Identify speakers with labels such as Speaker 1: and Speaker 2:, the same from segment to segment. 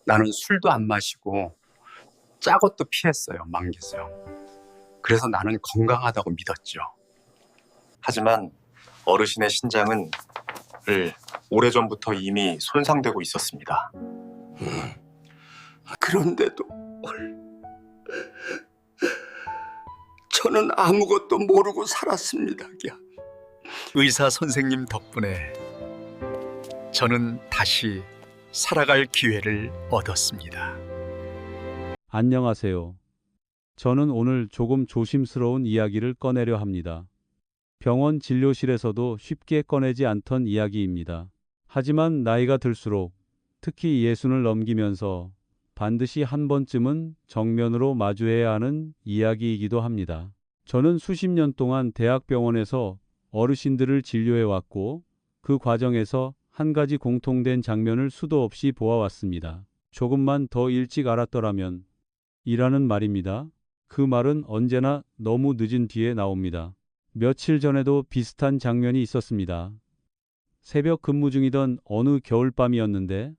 Speaker 1: 나는 술도 안 마시고 짜 것도 피했어요, 만기수요. 그래서 나는 건강하다고 믿었죠.
Speaker 2: 하지만 어르신의 신장은 오래전부터 이미 손상되고 있었습니다.
Speaker 1: 그런데도 저는 아무것도 모르고 살았습니다. 의사 선생님 덕분에 저는 다시 살아갈 기회를 얻었습니다.
Speaker 3: 안녕하세요. 저는 오늘 조금 조심스러운 이야기를 꺼내려 합니다. 병원 진료실에서도 쉽게 꺼내지 않던 이야기입니다. 하지만 나이가 들수록 특히 예순을 넘기면서 반드시 한 번쯤은 정면으로 마주해야 하는 이야기이기도 합니다. 저는 수십 년 동안 대학병원에서 어르신들을 진료해 왔고 그 과정에서 한 가지 공통된 장면을 수도 없이 보아왔습니다. 조금만 더 일찍 알았더라면 이라는 말입니다. 그 말은 언제나 너무 늦은 뒤에 나옵니다. 며칠 전에도 비슷한 장면이 있었습니다. 새벽 근무 중이던 어느 겨울밤이었는데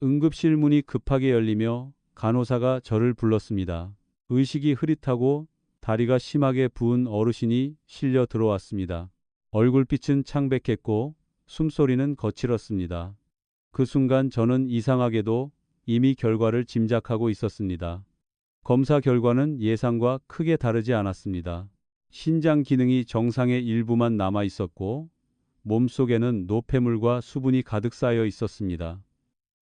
Speaker 3: 응급실 문이 급하게 열리며 간호사가 저를 불렀습니다. 의식이 흐릿하고 다리가 심하게 부은 어르신이 실려 들어왔습니다. 얼굴빛은 창백했고 숨소리는 거칠었습니다. 그 순간 저는 이상하게도 이미 결과를 짐작하고 있었습니다. 검사 결과는 예상과 크게 다르지 않았습니다. 신장 기능이 정상의 일부만 남아 있었고 몸속에는 노폐물과 수분이 가득 쌓여 있었습니다.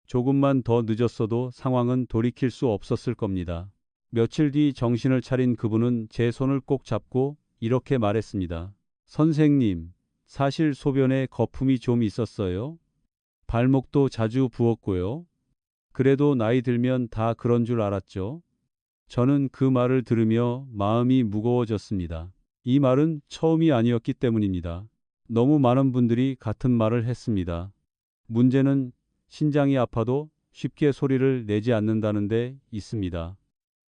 Speaker 3: 조금만 더 늦었어도 상황은 돌이킬 수 없었을 겁니다. 며칠 뒤 정신을 차린 그분은 제 손을 꼭 잡고 이렇게 말했습니다. 선생님, 사실 소변에 거품이 좀 있었어요. 발목도 자주 부었고요. 그래도 나이 들면 다 그런 줄 알았죠. 저는 그 말을 들으며 마음이 무거워졌습니다. 이 말은 처음이 아니었기 때문입니다. 너무 많은 분들이 같은 말을 했습니다. 문제는 신장이 아파도 쉽게 소리를 내지 않는다는 데 있습니다.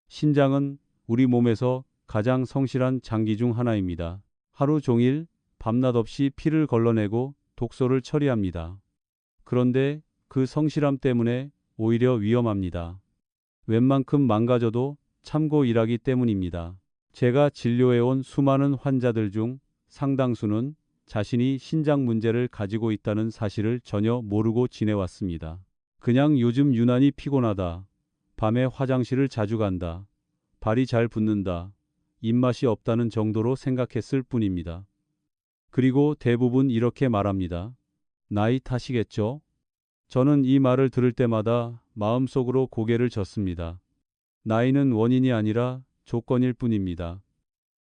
Speaker 3: 신장은 우리 몸에서 가장 성실한 장기 중 하나입니다. 하루 종일 밤낮 없이 피를 걸러내고 독소를 처리합니다. 그런데 그 성실함 때문에 오히려 위험합니다. 웬만큼 망가져도 참고 일하기 때문입니다. 제가 진료해온 수많은 환자들 중 상당수는 자신이 신장 문제를 가지고 있다는 사실을 전혀 모르고 지내왔습니다. 그냥 요즘 유난히 피곤하다. 밤에 화장실을 자주 간다. 발이 잘 붓는다. 입맛이 없다는 정도로 생각했을 뿐입니다. 그리고 대부분 이렇게 말합니다. 나이 탓이겠죠? 저는 이 말을 들을 때마다 마음속으로 고개를 젓습니다. 나이는 원인이 아니라 조건일 뿐입니다.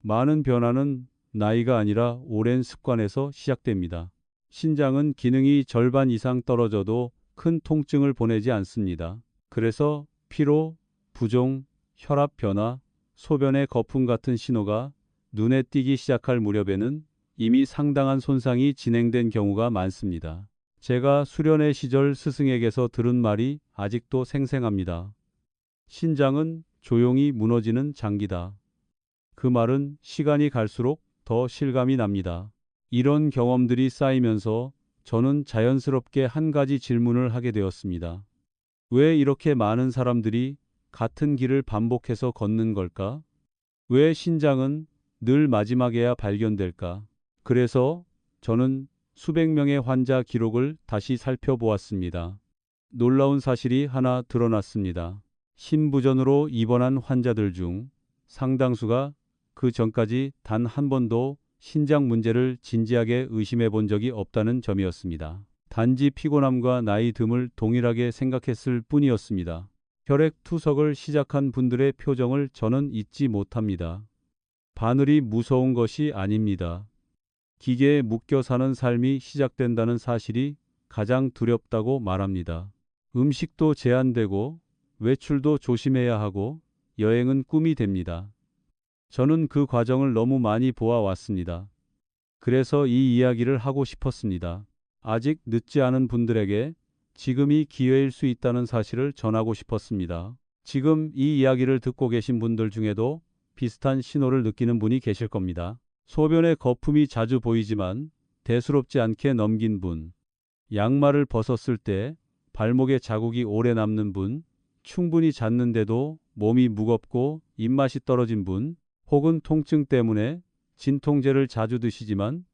Speaker 3: 많은 변화는 나이가 아니라 오랜 습관에서 시작됩니다. 신장은 기능이 절반 이상 떨어져도 큰 통증을 보내지 않습니다. 그래서 피로, 부종, 혈압 변화, 소변의 거품 같은 신호가 눈에 띄기 시작할 무렵에는 이미 상당한 손상이 진행된 경우가 많습니다. 제가 수련회 시절 스승에게서 들은 말이 아직도 생생합니다. 신장은 조용히 무너지는 장기다. 그 말은 시간이 갈수록 더 실감이 납니다. 이런 경험들이 쌓이면서 저는 자연스럽게 한 가지 질문을 하게 되었습니다. 왜 이렇게 많은 사람들이 같은 길을 반복해서 걷는 걸까? 왜 신장은 늘 마지막에야 발견될까? 그래서 저는 수백 명의 환자 기록을 다시 살펴보았습니다. 놀라운 사실이 하나 드러났습니다. 신부전으로 입원한 환자들 중 상당수가 그 전까지 단 한 번도 신장 문제를 진지하게 의심해 본 적이 없다는 점이었습니다. 단지 피곤함과 나이 듦을 동일하게 생각했을 뿐이었습니다. 혈액 투석을 시작한 분들의 표정을 저는 잊지 못합니다. 바늘이 무서운 것이 아닙니다. 기계에 묶여 사는 삶이 시작된다는 사실이 가장 두렵다고 말합니다. 음식도 제한되고 외출도 조심해야 하고 여행은 꿈이 됩니다. 저는 그 과정을 너무 많이 보아왔습니다. 그래서 이 이야기를 하고 싶었습니다. 아직 늦지 않은 분들에게 지금이 기회일 수 있다는 사실을 전하고 싶었습니다. 지금 이 이야기를 듣고 계신 분들 중에도 비슷한 신호를 느끼는 분이 계실 겁니다. 소변에 거품이 자주 보이지만 대수롭지 않게 넘긴 분, 양말을 벗었을 때 발목에 자국이 오래 남는 분, 충분히 잤는데도 몸이 무겁고 입맛이 떨어진 분, 혹은 통증 때문에 진통제를 자주 드시지만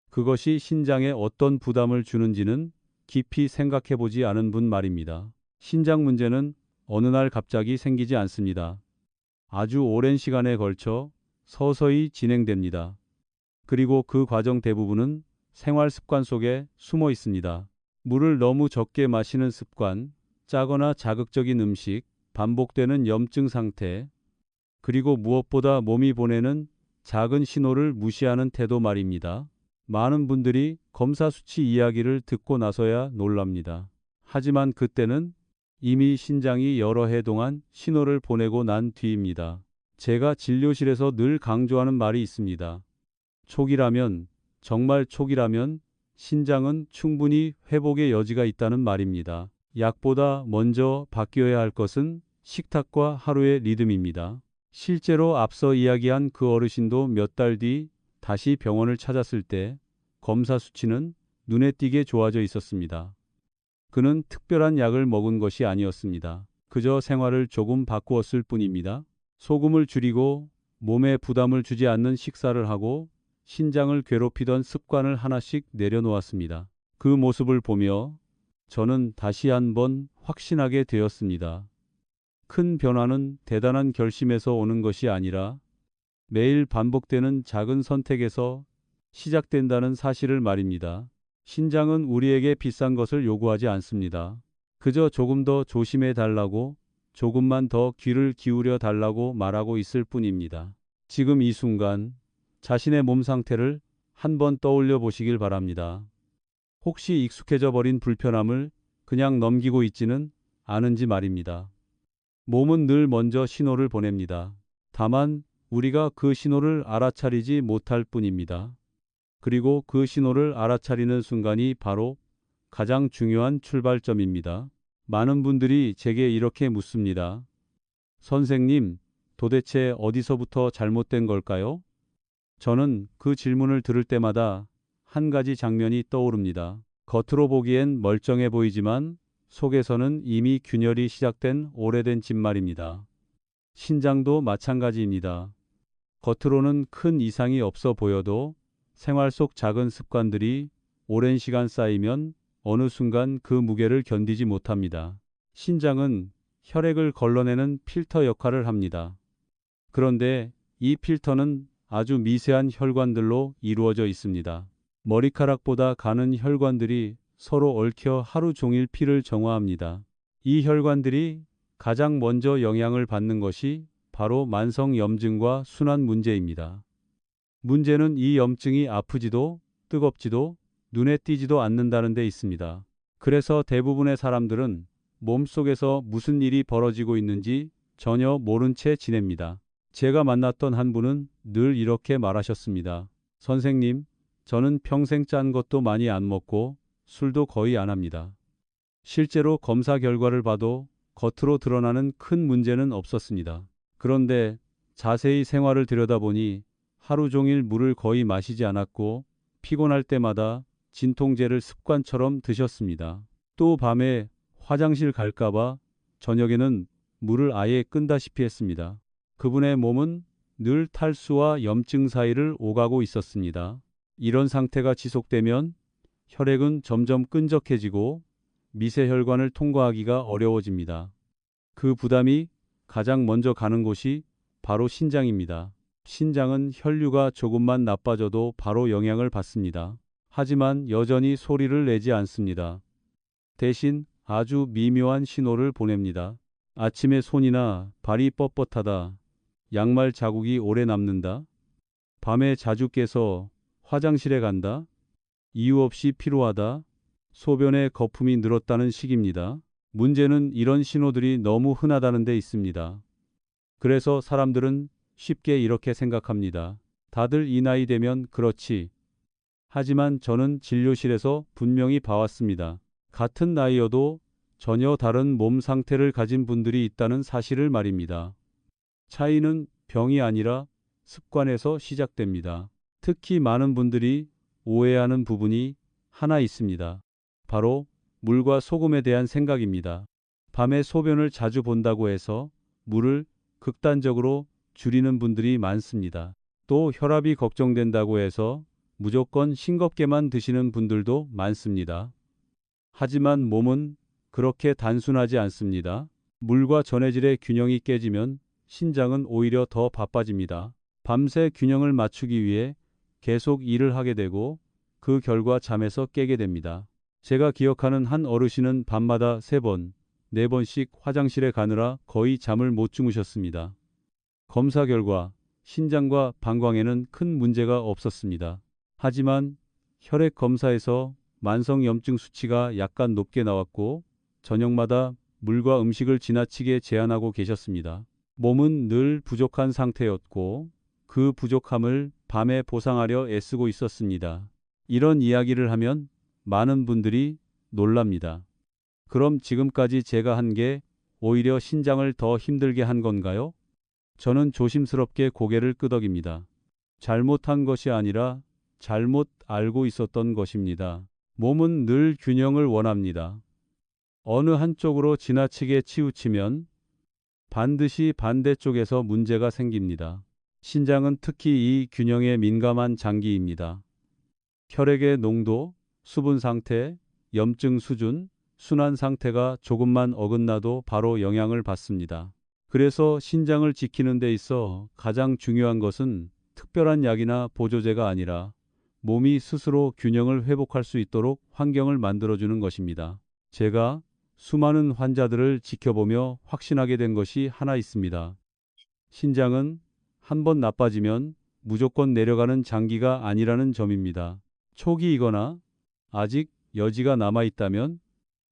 Speaker 3: 그것이 신장에 어떤 부담을 주는지는 깊이 생각해 보지 않은 분 말입니다. 신장 문제는 어느 날 갑자기 생기지 않습니다. 아주 오랜 시간에 걸쳐 서서히 진행됩니다. 그리고 그 과정 대부분은 생활 습관 속에 숨어 있습니다. 물을 너무 적게 마시는 습관, 짜거나 자극적인 음식, 반복되는 염증 상태, 그리고 무엇보다 몸이 보내는 작은 신호를 무시하는 태도 말입니다. 많은 분들이 검사 수치 이야기를 듣고 나서야 놀랍니다. 하지만 그때는 이미 신장이 여러 해 동안 신호를 보내고 난 뒤입니다. 제가 진료실에서 늘 강조하는 말이 있습니다. 초기라면, 정말 초기라면 신장은 충분히 회복의 여지가 있다는 말입니다. 약보다 먼저 바뀌어야 할 것은 식탁과 하루의 리듬입니다. 실제로 앞서 이야기한 그 어르신도 몇 달 뒤 다시 병원을 찾았을 때 검사 수치는 눈에 띄게 좋아져 있었습니다. 그는 특별한 약을 먹은 것이 아니었습니다. 그저 생활을 조금 바꾸었을 뿐입니다. 소금을 줄이고 몸에 부담을 주지 않는 식사를 하고 신장을 괴롭히던 습관을 하나씩 내려놓았습니다. 그 모습을 보며 저는 다시 한번 확신하게 되었습니다. 큰 변화는 대단한 결심에서 오는 것이 아니라 매일 반복되는 작은 선택에서 시작된다는 사실을 말입니다. 신장은 우리에게 비싼 것을 요구하지 않습니다. 그저 조금 더 조심해 달라고, 조금만 더 귀를 기울여 달라고 말하고 있을 뿐입니다. 지금 이 순간 자신의 몸 상태를 한번 떠올려 보시길 바랍니다. 혹시 익숙해져 버린 불편함을 그냥 넘기고 있지는 않은지 말입니다. 몸은 늘 먼저 신호를 보냅니다. 다만 우리가 그 신호를 알아차리지 못할 뿐입니다. 그리고 그 신호를 알아차리는 순간이 바로 가장 중요한 출발점입니다. 많은 분들이 제게 이렇게 묻습니다. 선생님, 도대체 어디서부터 잘못된 걸까요? 저는 그 질문을 들을 때마다 한 가지 장면이 떠오릅니다. 겉으로 보기엔 멀쩡해 보이지만 속에서는 이미 균열이 시작된 오래된 집 말입니다. 신장도 마찬가지입니다. 겉으로는 큰 이상이 없어 보여도 생활 속 작은 습관들이 오랜 시간 쌓이면 어느 순간 그 무게를 견디지 못합니다. 신장은 혈액을 걸러내는 필터 역할을 합니다. 그런데 이 필터는 아주 미세한 혈관들로 이루어져 있습니다. 머리카락보다 가는 혈관들이 서로 얽혀 하루 종일 피를 정화합니다. 이 혈관들이 가장 먼저 영향을 받는 것이 바로 만성 염증과 순환 문제입니다. 문제는 이 염증이 아프지도 뜨겁지도 눈에 띄지도 않는다는 데 있습니다. 그래서 대부분의 사람들은 몸속에서 무슨 일이 벌어지고 있는지 전혀 모른 채 지냅니다. 제가 만났던 한 분은 늘 이렇게 말하셨습니다. 선생님, 저는 평생 짠 것도 많이 안 먹고 술도 거의 안 합니다. 실제로 검사 결과를 봐도 겉으로 드러나는 큰 문제는 없었습니다. 그런데 자세히 생활을 들여다보니 하루 종일 물을 거의 마시지 않았고 피곤할 때마다 진통제를 습관처럼 드셨습니다. 또 밤에 화장실 갈까봐 저녁에는 물을 아예 끈다시피 했습니다. 그분의 몸은 늘 탈수와 염증 사이를 오가고 있었습니다. 이런 상태가 지속되면 혈액은 점점 끈적해지고 미세혈관을 통과하기가 어려워집니다. 그 부담이 가장 먼저 가는 곳이 바로 신장입니다. 신장은 혈류가 조금만 나빠져도 바로 영향을 받습니다. 하지만 여전히 소리를 내지 않습니다. 대신 아주 미묘한 신호를 보냅니다. 아침에 손이나 발이 뻣뻣하다. 양말 자국이 오래 남는다. 밤에 자주 깨서 화장실에 간다. 이유 없이 피로하다. 소변에 거품이 늘었다는 식입니다. 문제는 이런 신호들이 너무 흔하다는 데 있습니다. 그래서 사람들은 쉽게 이렇게 생각합니다. 다들 이 나이 되면 그렇지. 하지만 저는 진료실에서 분명히 봐왔습니다. 같은 나이여도 전혀 다른 몸 상태를 가진 분들이 있다는 사실을 말입니다. 차이는 병이 아니라 습관에서 시작됩니다. 특히 많은 분들이 오해하는 부분이 하나 있습니다. 바로 물과 소금에 대한 생각입니다. 밤에 소변을 자주 본다고 해서 물을 극단적으로 줄이는 분들이 많습니다. 또 혈압이 걱정된다고 해서 무조건 싱겁게만 드시는 분들도 많습니다. 하지만 몸은 그렇게 단순하지 않습니다. 물과 전해질의 균형이 깨지면 신장은 오히려 더 바빠집니다. 밤새 균형을 맞추기 위해 계속 일을 하게 되고 그 결과 잠에서 깨게 됩니다. 제가 기억하는 한 어르신은 밤마다 3번, 4번씩 화장실에 가느라 거의 잠을 못 주무셨습니다. 검사 결과 신장과 방광에는 큰 문제가 없었습니다. 하지만 혈액 검사에서 만성염증 수치가 약간 높게 나왔고 저녁마다 물과 음식을 지나치게 제한하고 계셨습니다. 몸은 늘 부족한 상태였고 그 부족함을 밤에 보상하려 애쓰고 있었습니다. 이런 이야기를 하면 많은 분들이 놀랍니다. 그럼 지금까지 제가 한 게 오히려 신장을 더 힘들게 한 건가요? 저는 조심스럽게 고개를 끄덕입니다. 잘못한 것이 아니라 잘못 알고 있었던 것입니다. 몸은 늘 균형을 원합니다. 어느 한쪽으로 지나치게 치우치면 반드시 반대쪽에서 문제가 생깁니다. 신장은 특히 이 균형에 민감한 장기입니다. 혈액의 농도, 수분 상태, 염증 수준, 순환 상태가 조금만 어긋나도 바로 영향을 받습니다. 그래서 신장을 지키는 데 있어 가장 중요한 것은 특별한 약이나 보조제가 아니라 몸이 스스로 균형을 회복할 수 있도록 환경을 만들어주는 것입니다. 제가 수많은 환자들을 지켜보며 확신하게 된 것이 하나 있습니다. 신장은 한번 나빠지면 무조건 내려가는 장기가 아니라는 점입니다. 초기이거나 아직 여지가 남아있다면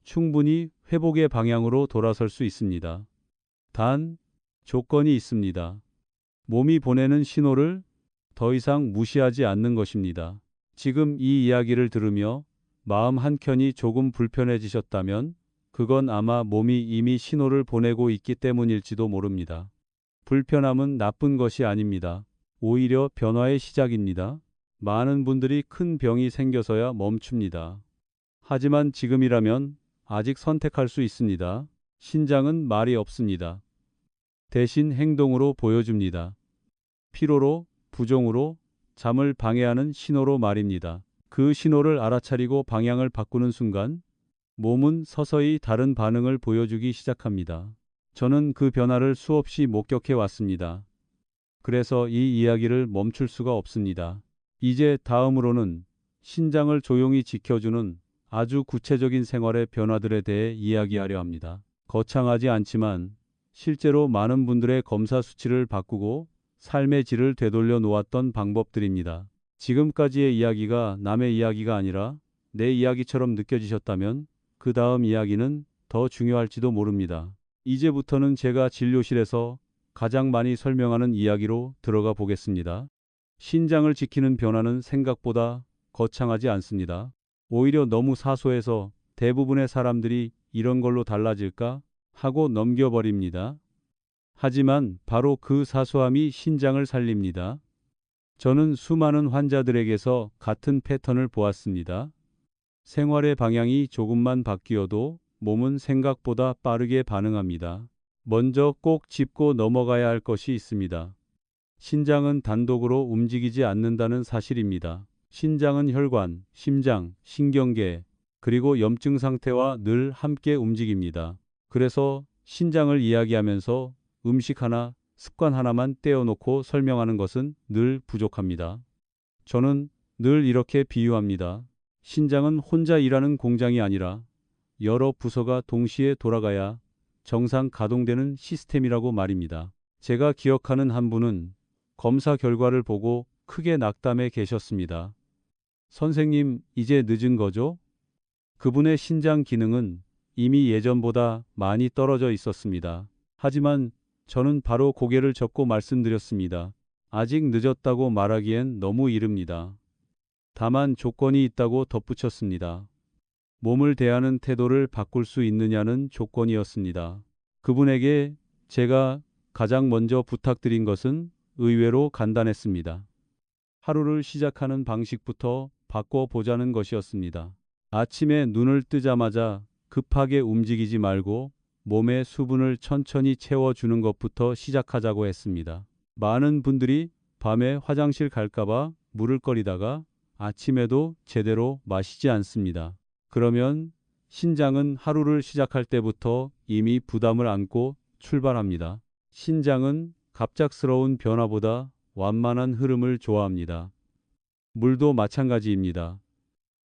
Speaker 3: 충분히 회복의 방향으로 돌아설 수 있습니다. 단, 조건이 있습니다. 몸이 보내는 신호를 더 이상 무시하지 않는 것입니다. 지금 이 이야기를 들으며 마음 한켠이 조금 불편해지셨다면 그건 아마 몸이 이미 신호를 보내고 있기 때문일지도 모릅니다. 불편함은 나쁜 것이 아닙니다. 오히려 변화의 시작입니다. 많은 분들이 큰 병이 생겨서야 멈춥니다. 하지만 지금이라면 아직 선택할 수 있습니다. 신장은 말이 없습니다. 대신 행동으로 보여줍니다. 피로로, 부종으로, 잠을 방해하는 신호로 말입니다. 그 신호를 알아차리고 방향을 바꾸는 순간 몸은 서서히 다른 반응을 보여주기 시작합니다. 저는 그 변화를 수없이 목격해 왔습니다. 그래서 이 이야기를 멈출 수가 없습니다. 이제 다음으로는 신장을 조용히 지켜주는 아주 구체적인 생활의 변화들에 대해 이야기하려 합니다. 거창하지 않지만 실제로 많은 분들의 검사 수치를 바꾸고 삶의 질을 되돌려 놓았던 방법들입니다. 지금까지의 이야기가 남의 이야기가 아니라 내 이야기처럼 느껴지셨다면 그 다음 이야기는 더 중요할지도 모릅니다. 이제부터는 제가 진료실에서 가장 많이 설명하는 이야기로 들어가 보겠습니다. 신장을 지키는 변화는 생각보다 거창하지 않습니다. 오히려 너무 사소해서 대부분의 사람들이 이런 걸로 달라질까 하고 넘겨버립니다. 하지만 바로 그 사소함이 신장을 살립니다. 저는 수많은 환자들에게서 같은 패턴을 보았습니다. 생활의 방향이 조금만 바뀌어도 몸은 생각보다 빠르게 반응합니다. 먼저 꼭 짚고 넘어가야 할 것이 있습니다. 신장은 단독으로 움직이지 않는다는 사실입니다. 신장은 혈관, 심장, 신경계, 그리고 염증 상태와 늘 함께 움직입니다. 그래서 신장을 이야기하면서 음식 하나, 습관 하나만 떼어놓고 설명하는 것은 늘 부족합니다. 저는 늘 이렇게 비유합니다. 신장은 혼자 일하는 공장이 아니라 여러 부서가 동시에 돌아가야 정상 가동되는 시스템이라고 말입니다. 제가 기억하는 한 분은 검사 결과를 보고 크게 낙담해 계셨습니다. 선생님, 이제 늦은 거죠? 그분의 신장 기능은 이미 예전보다 많이 떨어져 있었습니다. 하지만 저는 바로 고개를 젓고 말씀드렸습니다. 아직 늦었다고 말하기엔 너무 이릅니다. 다만 조건이 있다고 덧붙였습니다. 몸을 대하는 태도를 바꿀 수 있느냐는 조건이었습니다. 그분에게 제가 가장 먼저 부탁드린 것은 의외로 간단했습니다. 하루를 시작하는 방식부터 바꿔보자는 것이었습니다. 아침에 눈을 뜨자마자 급하게 움직이지 말고 몸에 수분을 천천히 채워주는 것부터 시작하자고 했습니다. 많은 분들이 밤에 화장실 갈까봐 물을 꺼리다가 아침에도 제대로 마시지 않습니다. 그러면 신장은 하루를 시작할 때부터 이미 부담을 안고 출발합니다. 신장은 갑작스러운 변화보다 완만한 흐름을 좋아합니다. 물도 마찬가지입니다.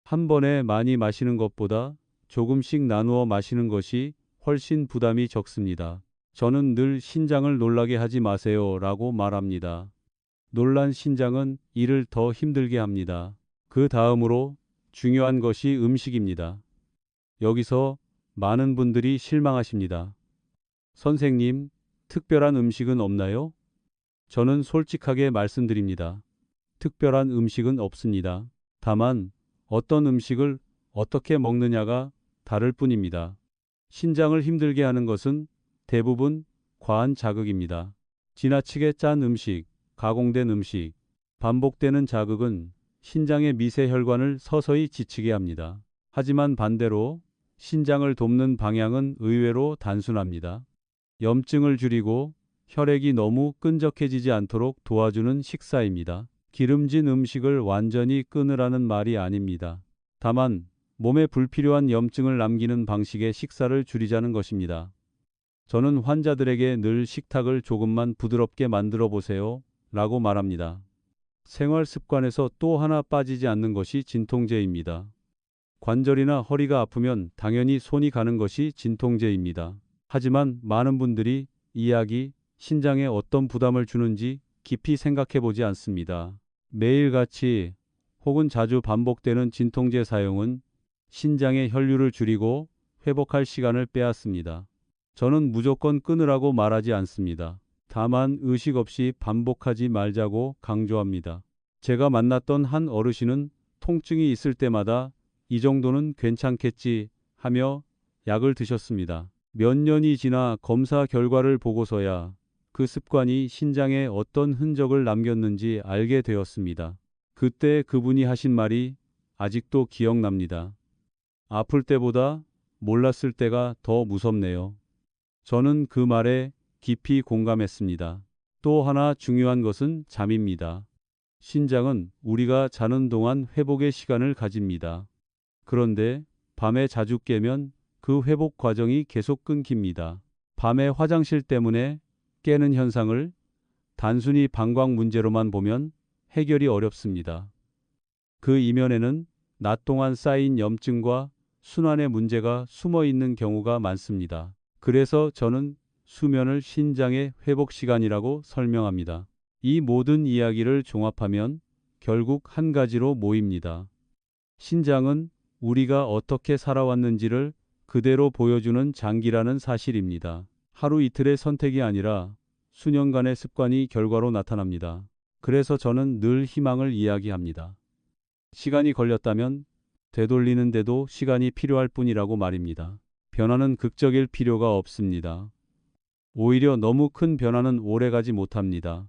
Speaker 3: 한 번에 많이 마시는 것보다 조금씩 나누어 마시는 것이 훨씬 부담이 적습니다. 저는 늘 신장을 놀라게 하지 마세요 라고 말합니다. 놀란 신장은 일을 더 힘들게 합니다. 그 다음으로 중요한 것이 음식입니다. 여기서 많은 분들이 실망하십니다. 선생님, 특별한 음식은 없나요? 저는 솔직하게 말씀드립니다. 특별한 음식은 없습니다. 다만 어떤 음식을 어떻게 먹느냐가 다를 뿐입니다. 신장을 힘들게 하는 것은 대부분 과한 자극입니다. 지나치게 짠 음식, 가공된 음식, 반복되는 자극은 신장의 미세 혈관을 서서히 지치게 합니다. 하지만 반대로 신장을 돕는 방향은 의외로 단순합니다. 염증을 줄이고 혈액이 너무 끈적해지지 않도록 도와주는 식사입니다. 기름진 음식을 완전히 끊으라는 말이 아닙니다. 다만 몸에 불필요한 염증을 남기는 방식의 식사를 줄이자는 것입니다. 저는 환자들에게 늘 식탁을 조금만 부드럽게 만들어 보세요 라고 말합니다. 생활 습관에서 또 하나 빠지지 않는 것이 진통제입니다. 관절이나 허리가 아프면 당연히 손이 가는 것이 진통제입니다. 하지만 많은 분들이 이 약이 신장에 어떤 부담을 주는지 깊이 생각해 보지 않습니다. 매일같이 혹은 자주 반복되는 진통제 사용은 신장의 혈류를 줄이고 회복할 시간을 빼앗습니다. 저는 무조건 끊으라고 말하지 않습니다. 다만 의식 없이 반복하지 말자고 강조합니다. 제가 만났던 한 어르신은 통증이 있을 때마다 이 정도는 괜찮겠지 하며 약을 드셨습니다. 몇 년이 지나 검사 결과를 보고서야 그 습관이 신장에 어떤 흔적을 남겼는지 알게 되었습니다. 그때 그분이 하신 말이 아직도 기억납니다. 아플 때보다 몰랐을 때가 더 무섭네요. 저는 그 말에 깊이 공감했습니다. 또 하나 중요한 것은 잠입니다. 신장은 우리가 자는 동안 회복의 시간을 가집니다. 그런데 밤에 자주 깨면 그 회복 과정이 계속 끊깁니다. 밤에 화장실 때문에 깨는 현상을 단순히 방광 문제로만 보면 해결이 어렵습니다. 그 이면에는 낮 동안 쌓인 염증과 순환의 문제가 숨어 있는 경우가 많습니다. 그래서 저는 수면을 신장의 회복 시간이라고 설명합니다. 이 모든 이야기를 종합하면 결국 한 가지로 모입니다. 신장은 우리가 어떻게 살아왔는지를 그대로 보여주는 장기라는 사실입니다. 하루 이틀의 선택이 아니라 수년간의 습관이 결과로 나타납니다. 그래서 저는 늘 희망을 이야기합니다. 시간이 걸렸다면 되돌리는데도 시간이 필요할 뿐이라고 말입니다. 변화는 극적일 필요가 없습니다. 오히려 너무 큰 변화는 오래가지 못합니다.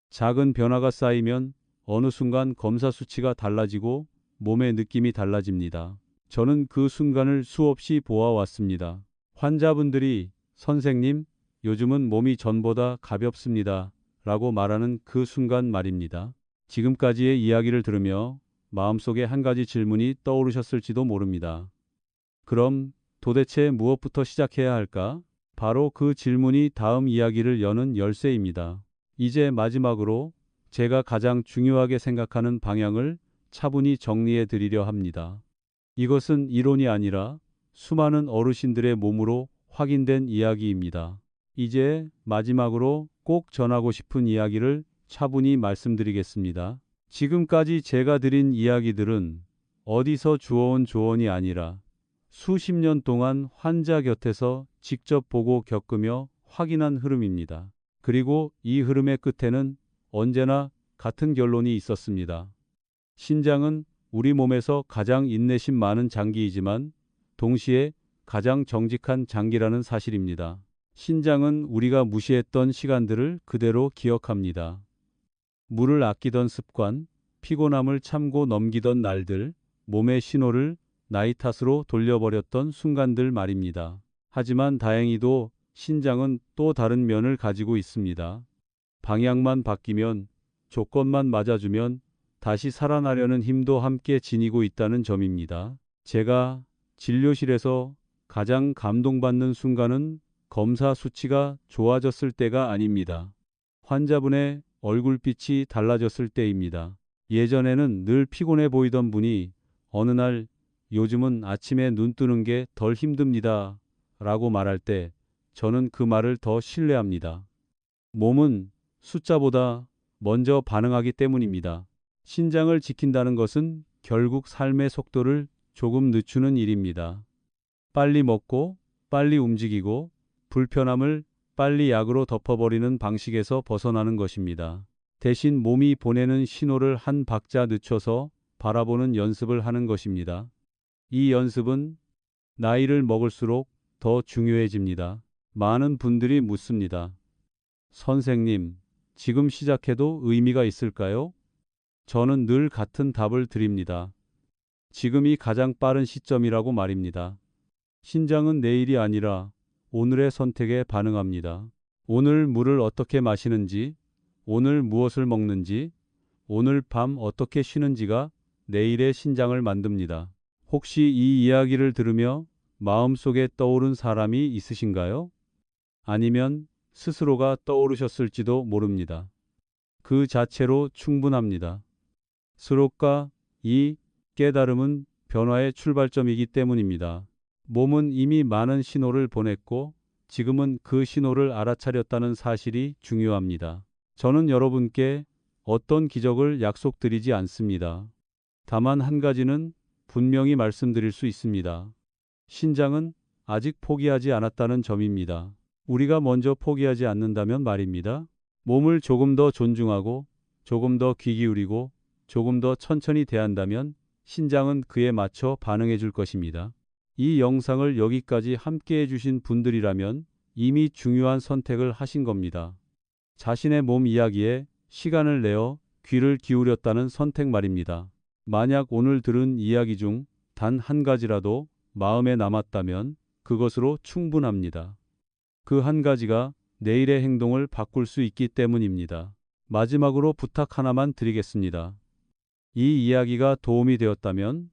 Speaker 3: 작은 변화가 쌓이면 어느 순간 검사 수치가 달라지고 몸의 느낌이 달라집니다. 저는 그 순간을 수없이 보아왔습니다. 환자분들이 선생님, 요즘은 몸이 전보다 가볍습니다. 라고 말하는 그 순간 말입니다. 지금까지의 이야기를 들으며 마음속에 한 가지 질문이 떠오르셨을지도 모릅니다. 그럼 도대체 무엇부터 시작해야 할까? 바로 그 질문이 다음 이야기를 여는 열쇠입니다. 이제 마지막으로 제가 가장 중요하게 생각하는 방향을 차분히 정리해 드리려 합니다. 이것은 이론이 아니라 수많은 어르신들의 몸으로 확인된 이야기입니다. 이제 마지막으로 꼭 전하고 싶은 이야기를 차분히 말씀드리겠습니다. 지금까지 제가 드린 이야기들은 어디서 주워온 조언이 아니라 수십 년 동안 환자 곁에서 직접 보고 겪으며 확인한 흐름입니다. 그리고 이 흐름의 끝에는 언제나 같은 결론이 있었습니다. 신장은 우리 몸에서 가장 인내심 많은 장기이지만 동시에 가장 정직한 장기라는 사실입니다. 신장은 우리가 무시했던 시간들을 그대로 기억합니다. 물을 아끼던 습관, 피곤함을 참고 넘기던 날들, 몸의 신호를 나이 탓으로 돌려버렸던 순간들 말입니다. 하지만 다행히도 신장은 또 다른 면을 가지고 있습니다. 방향만 바뀌면, 조건만 맞아주면 다시 살아나려는 힘도 함께 지니고 있다는 점입니다. 제가 진료실에서 가장 감동받는 순간은 검사 수치가 좋아졌을 때가 아닙니다. 환자분의 얼굴빛이 달라졌을 때입니다. 예전에는 늘 피곤해 보이던 분이 어느 날 요즘은 아침에 눈 뜨는 게 덜 힘듭니다 라고 말할 때 저는 그 말을 더 신뢰합니다. 몸은 숫자보다 먼저 반응하기 때문입니다. 신장을 지킨다는 것은 결국 삶의 속도를 조금 늦추는 일입니다. 빨리 먹고 빨리 움직이고 불편함을 빨리 약으로 덮어버리는 방식에서 벗어나는 것입니다. 대신 몸이 보내는 신호를 한 박자 늦춰서 바라보는 연습을 하는 것입니다. 이 연습은 나이를 먹을수록 더 중요해집니다. 많은 분들이 묻습니다. 선생님, 지금 시작해도 의미가 있을까요? 저는 늘 같은 답을 드립니다. 지금이 가장 빠른 시점이라고 말입니다. 신장은 내일이 아니라 오늘의 선택에 반응합니다. 오늘 물을 어떻게 마시는지, 오늘 무엇을 먹는지, 오늘 밤 어떻게 쉬는지가 내일의 신장을 만듭니다. 혹시 이 이야기를 들으며 마음속에 떠오른 사람이 있으신가요? 아니면 스스로가 떠오르셨을지도 모릅니다. 그 자체로 충분합니다. 스록과 이 깨달음은 변화의 출발점이기 때문입니다. 몸은 이미 많은 신호를 보냈고 지금은 그 신호를 알아차렸다는 사실이 중요합니다. 저는 여러분께 어떤 기적을 약속드리지 않습니다. 다만 한 가지는 분명히 말씀드릴 수 있습니다. 신장은 아직 포기하지 않았다는 점입니다. 우리가 먼저 포기하지 않는다면 말입니다. 몸을 조금 더 존중하고 조금 더 귀 기울이고 조금 더 천천히 대한다면 신장은 그에 맞춰 반응해 줄 것입니다. 이 영상을 여기까지 함께 해주신 분들이라면 이미 중요한 선택을 하신 겁니다. 자신의 몸 이야기에 시간을 내어 귀를 기울였다는 선택 말입니다. 만약 오늘 들은 이야기 중 단 한 가지라도 마음에 남았다면 그것으로 충분합니다. 그 한 가지가 내일의 행동을 바꿀 수 있기 때문입니다. 마지막으로 부탁 하나만 드리겠습니다. 이 이야기가 도움이 되었다면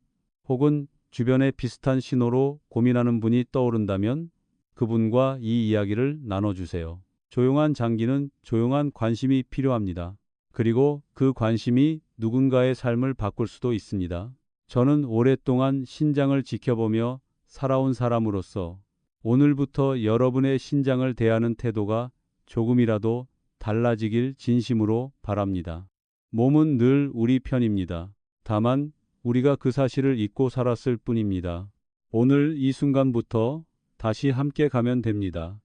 Speaker 3: 혹은 주변에 비슷한 신호로 고민하는 분이 떠오른다면 그분과 이 이야기를 나눠주세요. 조용한 장기는 조용한 관심이 필요합니다. 그리고 그 관심이 누군가의 삶을 바꿀 수도 있습니다. 저는 오랫동안 신장을 지켜보며 살아온 사람으로서 오늘부터 여러분의 신장을 대하는 태도가 조금이라도 달라지길 진심으로 바랍니다. 몸은 늘 우리 편입니다. 다만 우리가 그 사실을 잊고 살았을 뿐입니다. 오늘 이 순간부터 다시 함께 가면 됩니다.